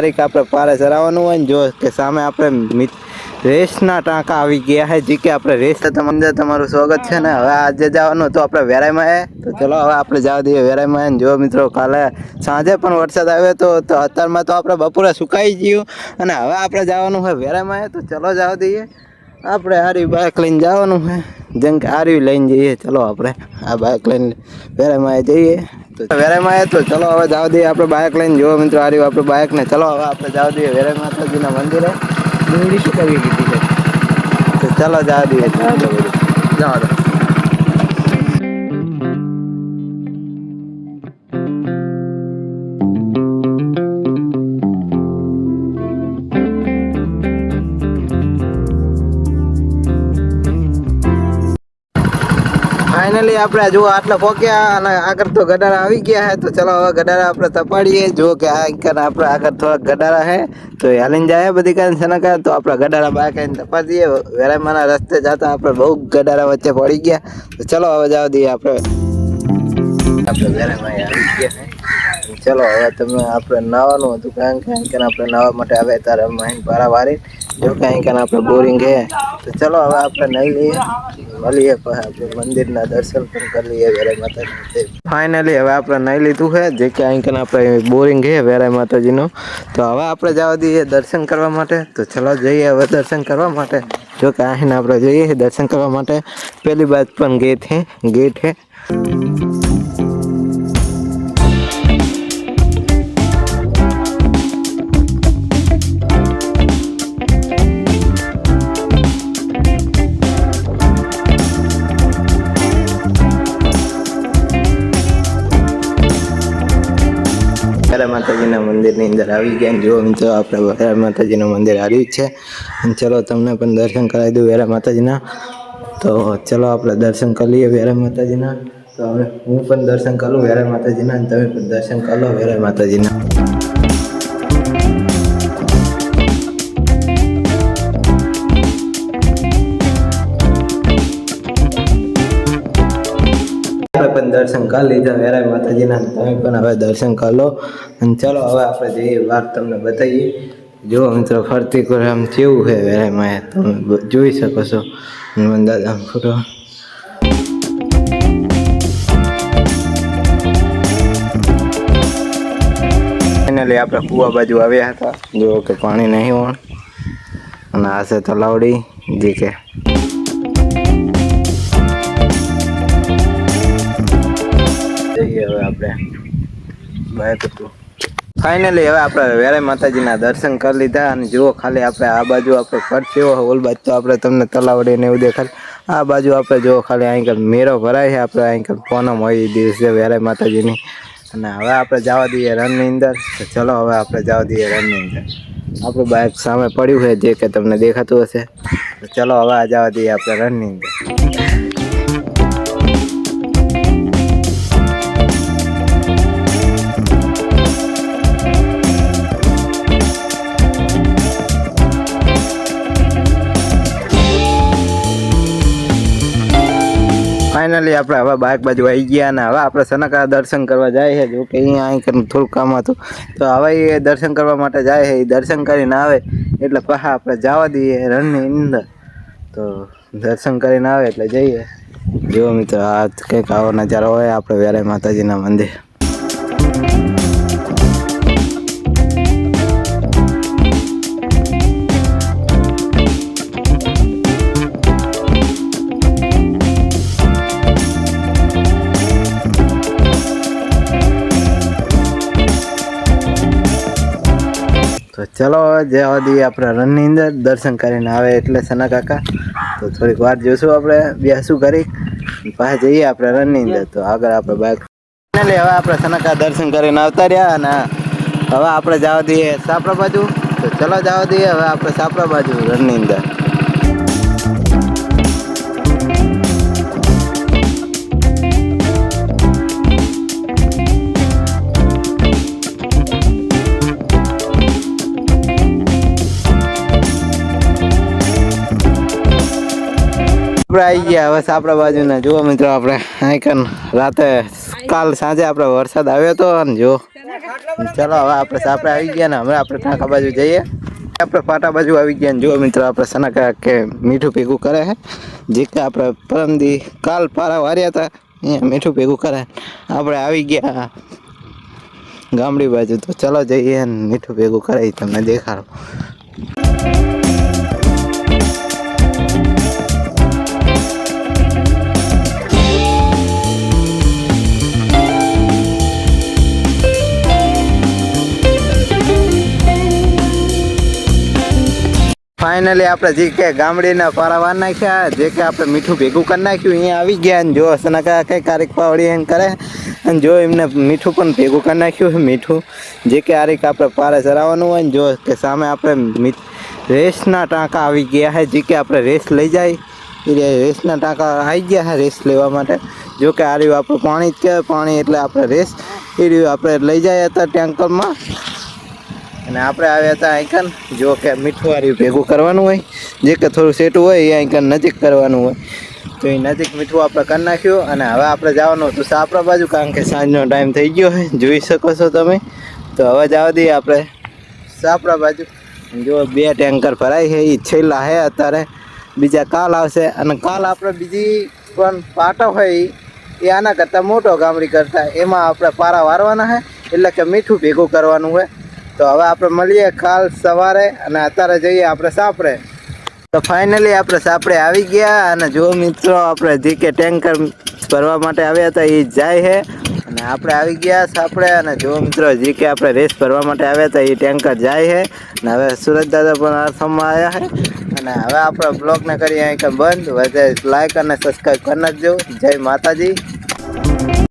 તારીખ આપણે પારે ચરાવવાનું હોય ને જો કે સામે આપણે રેસના ટાંકા આવી ગયા છે જે કે આપણે રેસ અંદર તમારું સ્વાગત છે ને હવે આજે જવાનું તો આપણે વેરાઈમાં તો ચલો હવે આપણે જવા દઈએ વેરાઈમાં જો મિત્રો કાલે સાંજે પણ વરસાદ આવ્યો તો અત્યારમાં તો આપણે બપોરે સુકાઈ ગયું અને હવે આપણે જવાનું હોય વેરાઈમાં તો ચલો જવા દઈએ આપણે આરી બાઇક લઈને જવાનું છે જેમ કે આરી લઈને જઈએ ચલો આપણે આ બાઇક લઈને વેરાઈમાં જઈએ તો વેરાઈમાં તો ચલો હવે જવા દઈએ આપણે બાઇક લઈને જો મિત્રો આરી આપણે બાઇક ને ચલો હવે આપણે જવા દઈએ વેરાઈ માતાજીના મંદિરે ડુંગળી શું કરવી કીધી છે તો ચલો જવા દઈએ જવા દો ફાઇનલી આપણે જો આટલા પહોંચ્યા અને આગળ તો ગડારા આવી ગયા છે તો ચલો હવે ગડારા આપણે તપાડીએ જો કે આપણે આગળ થોડાક ગડારા છે તો હાલીને જાય બધી કાંઈ સનકા તો આપણે ગડારા બાઇક આવીને તપાડીએ વેરાઈમાના રસ્તે જતા આપણે બહુ ગડારા વચ્ચે પડી ગયા તો ચલો હવે જવા દઈએ આપણે વેરાઈમાં આવી ગયા ચલો હવે તમે આપણે નાવાનું હતું કારણ કે આપણે નાવા માટે આવે ત્યારે મહીન પારા વારી જો કાંઈ કાંઈ આપણે બોરિંગ છે તો ચલો હવે આપણે નહીં લઈએ મળીએ આપણે મંદિરના દર્શન પણ કરી લઈએ વેરાઈ માતાજી ફાઇનલી હવે આપણે નહીં લીધું છે જે કે અહીં આપણે બોરિંગ છે વેરાઈ માતાજીનું તો હવે આપણે જવા દઈએ દર્શન કરવા માટે તો ચલો જઈએ હવે દર્શન કરવા માટે જો કે અહીં આપણે જઈએ દર્શન કરવા માટે પહેલી બાદ પણ ગેટ છે માતાજીના મંદિરની અંદર આવી ગયા જો મિત્રો આપણે વેરા માતાજીનું મંદિર આવ્યું છે અને ચલો તમને પણ દર્શન કરાવી દઉં વેરા માતાજીના તો ચલો આપણે દર્શન કરી લઈએ વેરા માતાજીના તો હવે હું પણ દર્શન કરું વેરા માતાજીના અને તમે પણ દર્શન કરી લો વેરા માતાજીના પણ દર્શન કરી લીધા વેરાઈ માતાજીના તમે પણ હવે દર્શન કરી લો અને ચલો હવે આપણે જઈએ વાત તમને બતાવીએ જો મિત્રો ફરતી કરે આમ કેવું છે વેરાઈમાં તમે જોઈ શકો છો હનુમાન દાદા ફોટો ફાઇનલી આપણે કુવા બાજુ આવ્યા હતા જો કે પાણી નહીં હોય અને આ છે તલાવડી જે કે હવે આપણે બાઇક હતું ફાઇનલી હવે આપણે વેરાઈ માતાજીના દર્શન કરી લીધા અને જુઓ ખાલી આપણે આ બાજુ આપણે ફરતી ઓલ બાજુ તો આપણે તમને તલાવડી ને એવું દેખાડ આ બાજુ આપણે જુઓ ખાલી અહીં મેળો ભરાય છે આપણે અહીં પૂનમ હોય દિવસે વેરાઈ માતાજીની અને હવે આપણે જવા દઈએ રનની અંદર તો ચલો હવે આપણે જવા દઈએ રનની અંદર આપણું બાઇક સામે પડ્યું છે જે કે તમને દેખાતું હશે તો ચલો હવે જવા દઈએ આપણે રનની અંદર ફાઇનલી આપણે હવે બાઇક બાજુ આવી ગયા અને હવે આપણે સનકા દર્શન કરવા જાય છે જો કે અહીંયા અહીં થોડું કામ હતું તો હવે એ દર્શન કરવા માટે જાય છે એ દર્શન કરીને આવે એટલે પાછા આપણે જવા દઈએ રણની અંદર તો દર્શન કરીને આવે એટલે જઈએ જો મિત્રો આ કંઈક આવો નજારો હોય આપણે વેરાઈ માતાજીના મંદિર તો ચલો જવા દઈએ આપણે રનની અંદર દર્શન કરીને આવે એટલે સના કાકા તો થોડીક વાર જોશું આપણે બેસું કરી પાછા જઈએ આપણે રનની અંદર તો આગળ આપણે બાઇક ફાઇનલી હવે આપણે સના કાકા દર્શન કરીને આવતા રહ્યા અને હવે આપણે જવા દઈએ સાપરા બાજુ તો ચલો જવા દઈએ હવે આપણે સાપરા બાજુ રનની અંદર આપણે આવી ગયા હવે સાપરા બાજુના જુઓ મિત્રો આપણે અહીં રાતે કાલ સાંજે આપણે વરસાદ આવ્યો હતો અને જો ચલો હવે આપણે સાપડે આવી ગયા ને હવે આપણે ટાંકા બાજુ જઈએ. આપણે ફાટા બાજુ આવી ગયા ને જો મિત્રો આપણે સનકા કે મીઠું ભેગું કરે છે જે કે આપણે પરમદી કાલ પારા વાર્યા હતા અહીંયા મીઠું ભેગું કરે આપણે આવી ગયા ગામડી બાજુ. તો ચલો જઈએ ને મીઠું ભેગું કરાવી તમને દેખાડો. ફાઇનલી આપણે જે કે ગામડીના પારા વાર નાખ્યા જે કે આપણે મીઠું ભેગું કરી નાખ્યું અહીંયા આવી ગયા ને જો સનકા કઈ કારીક પાવડી એમ કરે અને જો એમને મીઠું પણ ભેગું કરી નાખ્યું છે મીઠું જે કે આરીક આપણે પારે ચરાવવાનું હોય ને જો કે સામે આપણે રેસના ટાંકા આવી ગયા છે જે કે આપણે રેસ લઈ જાય એ રેસના ટાંકા આવી ગયા છે રેસ લેવા માટે. જો કે આ રહ્યું આપણું પાણી જ કહેવાય પાણી એટલે આપણે રેસ એ રહ્યું આપણે લઈ જાય હતા ટેન્કરમાં અને આપણે આવ્યા હતા આઈકન જો કે મીઠું વાળું ભેગું કરવાનું હોય જે કે થોડું સેટું હોય એ આઈકન નજીક કરવાનું હોય તો એ નજીક મીઠું આપણે કરી નાખ્યું અને હવે આપણે જવાનું હતું સાપરા બાજુ કારણ કે સાંજનો ટાઈમ થઈ ગયો હોય જોઈ શકો છો તમે. તો હવે જવા દઈએ આપણે સાપરા બાજુ. જો 2 ટેન્કર ભરાય છે એ છેલ્લા છે અત્યારે બીજા કાલ આવશે અને કાલ આપણે બીજી પણ પાટો હોય એ આના કરતાં મોટો ગામડી કરતાં એમાં આપણે પારા વારવાના છે એટલે કે મીઠું ભેગું કરવાનું હોય. તો હવે આપણે મળીએ કાલ સવારે અને અત્યારે જઈએ આપણે સાપડે. તો ફાઇનલી આપણે સાપડે આવી ગયા અને જો મિત્રો આપણે જે કે ટેન્કર ભરવા માટે આવ્યા હતા એ જાય છે અને આપણે આવી ગયા સાપડે અને જો મિત્રો જે કે આપણે રેસ ભરવા માટે આવ્યા હતા એ ટેન્કર જાય છે અને હવે સુરત દાદા પણ આસામમાં આવ્યા છે અને હવે આપણે બ્લોગને કરીએ અહીં બંધ. વધે લાઈક અને સબસ્ક્રાઈબ કરી નાખજો. જય માતાજી.